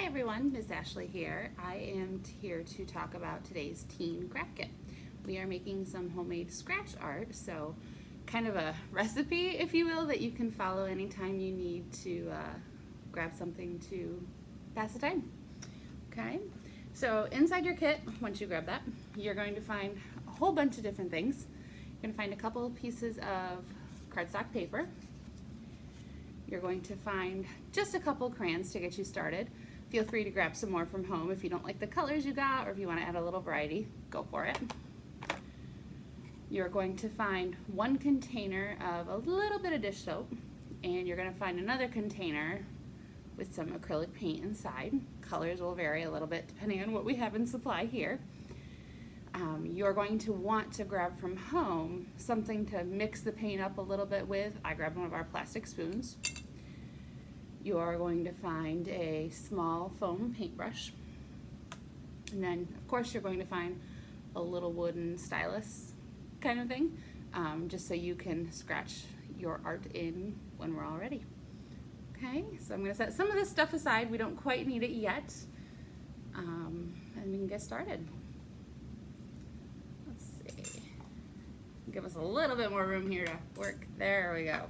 Hi everyone, Miss Ashley here. I am here to talk about today's teen craft kit. We are making some homemade scratch art, so kind of a recipe, if you will, that you can follow anytime you need to grab something to pass the time. Okay, so inside your kit, once you grab that, you're going to find a whole bunch of different things. You're going to find a couple of pieces of cardstock paper. You're going to find just a couple crayons to get you started. Feel free to grab some more from home if you don't like the colors you got, or if you want to add a little variety, go for it. You're going to find one container of a little bit of dish soap, and you're going to find another container with some acrylic paint inside. Colors will vary a little bit depending on what we have in supply here. You're going to want to grab from home something to mix the paint up a little bit with. I grabbed one of our plastic spoons. You are going to find a small foam paintbrush. And then, of course, you're going to find a little wooden stylus kind of thing, just so you can scratch your art in when we're all ready. Okay, so I'm going to set some of this stuff aside. We don't quite need it yet, and we can get started. Let's see. Give us a little bit more room here to work. There we go.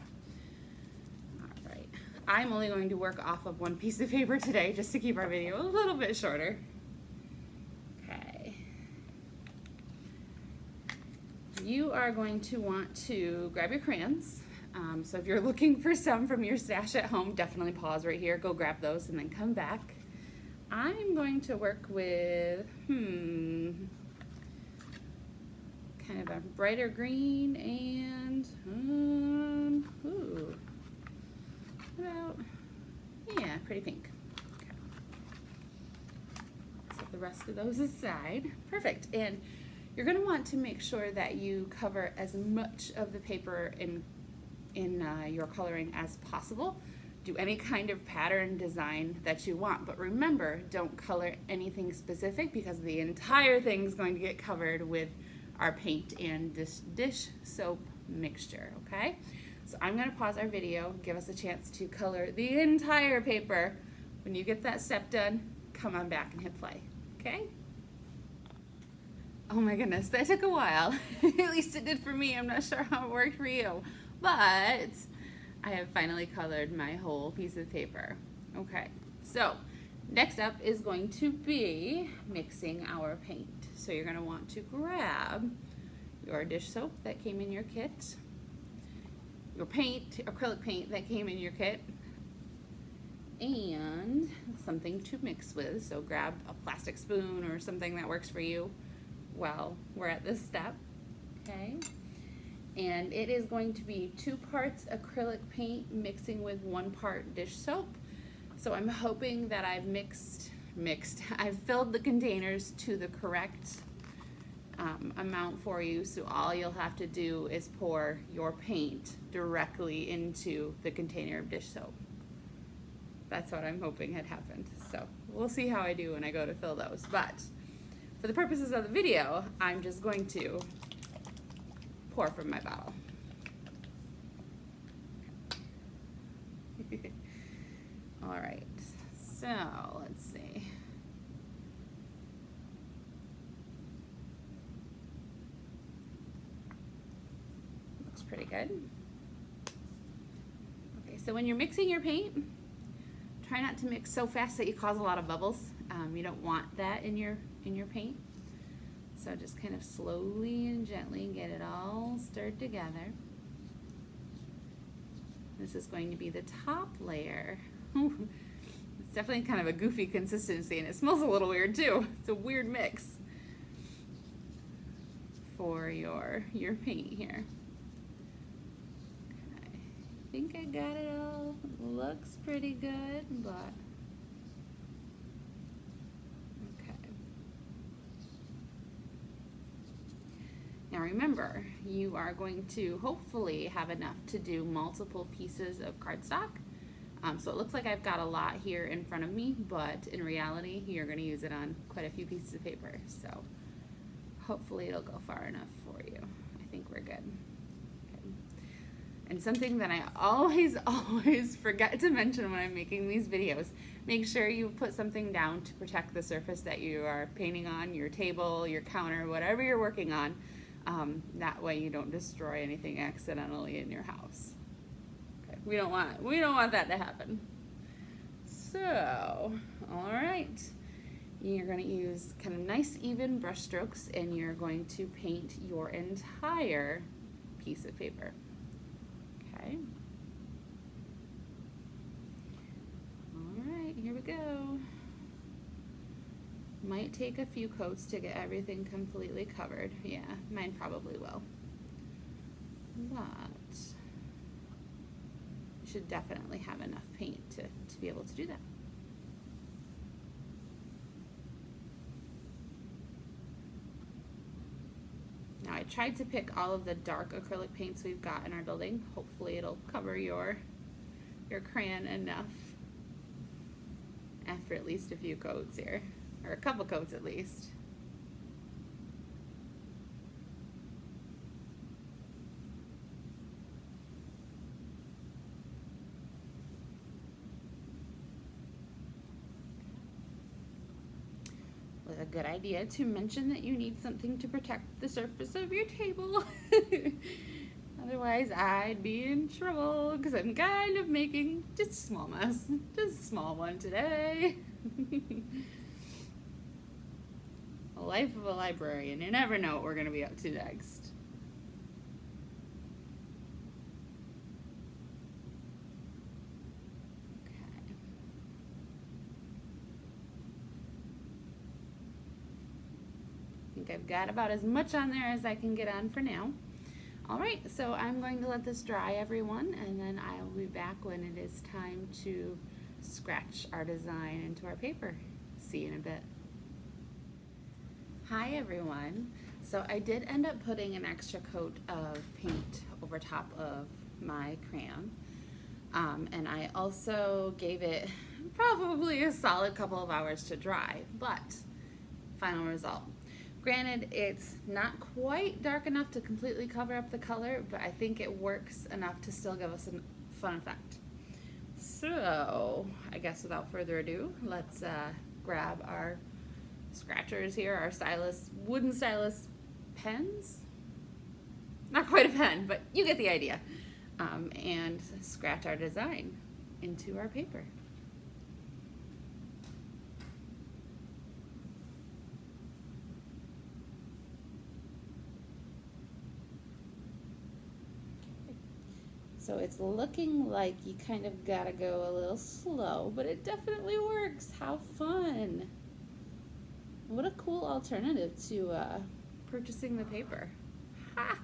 I'm only going to work off of one piece of paper today just to keep our video a little bit shorter. Okay. You are going to want to grab your crayons. So if you're looking for some from your stash at home, definitely pause right here, go grab those and then come back. I'm going to work with, kind of a brighter green and, about, yeah, pretty pink. Okay. Set the rest of those aside. Perfect. And you're going to want to make sure that you cover as much of the paper in your coloring as possible. Do any kind of pattern design that you want, but remember, don't color anything specific because the entire thing is going to get covered with our paint and this dish soap mixture, okay? So I'm going to pause our video, give us a chance to color the entire paper. When you get that step done, come on back and hit play, okay? Oh my goodness, that took a while. At least it did for me. I'm not sure how it worked for you. But I have finally colored my whole piece of paper. Okay, so next up is going to be mixing our paint. So you're going to want to grab your dish soap that came in your kit, your paint, acrylic paint that came in your kit, and something to mix with. So grab a plastic spoon or something that works for you while we're at this step, okay? And it is going to be 2 parts acrylic paint mixing with 1 part dish soap. So I'm hoping that I've I've filled the containers to the correct amount for you, so all you'll have to do is pour your paint directly into the container of dish soap. That's what I'm hoping had happened. So we'll see how I do when I go to fill those. But for the purposes of the video, I'm just going to pour from my bottle. All right, so let's see. Pretty good. Okay, so when you're mixing your paint, try not to mix so fast that you cause a lot of bubbles. You don't want that in your paint. So just kind of slowly and gently get it all stirred together. This is going to be the top layer. It's definitely kind of a goofy consistency, and it smells a little weird too. It's a weird mix for your paint here. I think I got it all. Looks pretty good, but okay. Now remember, you are going to hopefully have enough to do multiple pieces of cardstock. So it looks like I've got a lot here in front of me, but in reality, you're going to use it on quite a few pieces of paper. So hopefully it'll go far enough for you. I think we're good. And something that I always forget to mention when I'm making these videos, make sure you put something down to protect the surface that you are painting on, your table, your counter, whatever you're working on. That way you don't destroy anything accidentally in your house. Okay, we don't want that to happen. So, all right. You're going to use kind of nice even brush strokes, and you're going to paint your entire piece of paper. Okay. All right, here we go. Might take a few coats to get everything completely covered. Yeah, mine probably will. But you should definitely have enough paint to be able to do that. Now I tried to pick all of the dark acrylic paints we've got in our building. Hopefully it'll cover your crayon enough after at least a few coats here, or a couple coats at least. A good idea to mention that you need something to protect the surface of your table. Otherwise, I'd be in trouble because I'm kind of making just a small mess. Just a small one today. A life of a librarian. You never know what we're going to be up to next. I've got about as much on there as I can get on for now. Alright, so I'm going to let this dry, everyone, and then I will be back when it is time to scratch our design into our paper. See you in a bit. Hi everyone. So I did end up putting an extra coat of paint over top of my crayon. And I also gave it probably a solid couple of hours to dry, but final result. Granted, it's not quite dark enough to completely cover up the color, but I think it works enough to still give us a fun effect. So, I guess without further ado, let's grab our scratchers here, our stylus, wooden stylus pens? Not quite a pen, but you get the idea. And scratch our design into our paper. So it's looking like you kind of gotta go a little slow, but it definitely works. How fun. What a cool alternative to purchasing the paper. Ha!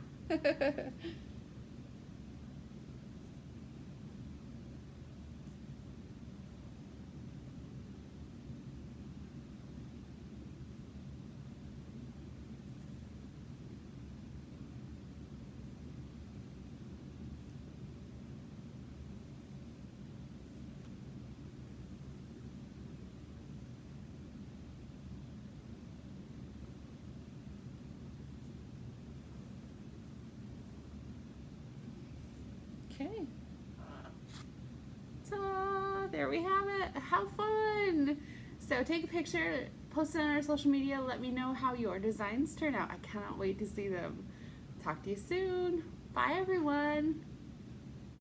Okay. Ta-da! There we have it. How fun! So take a picture, post it on our social media, let me know how your designs turn out. I cannot wait to see them. Talk to you soon. Bye everyone.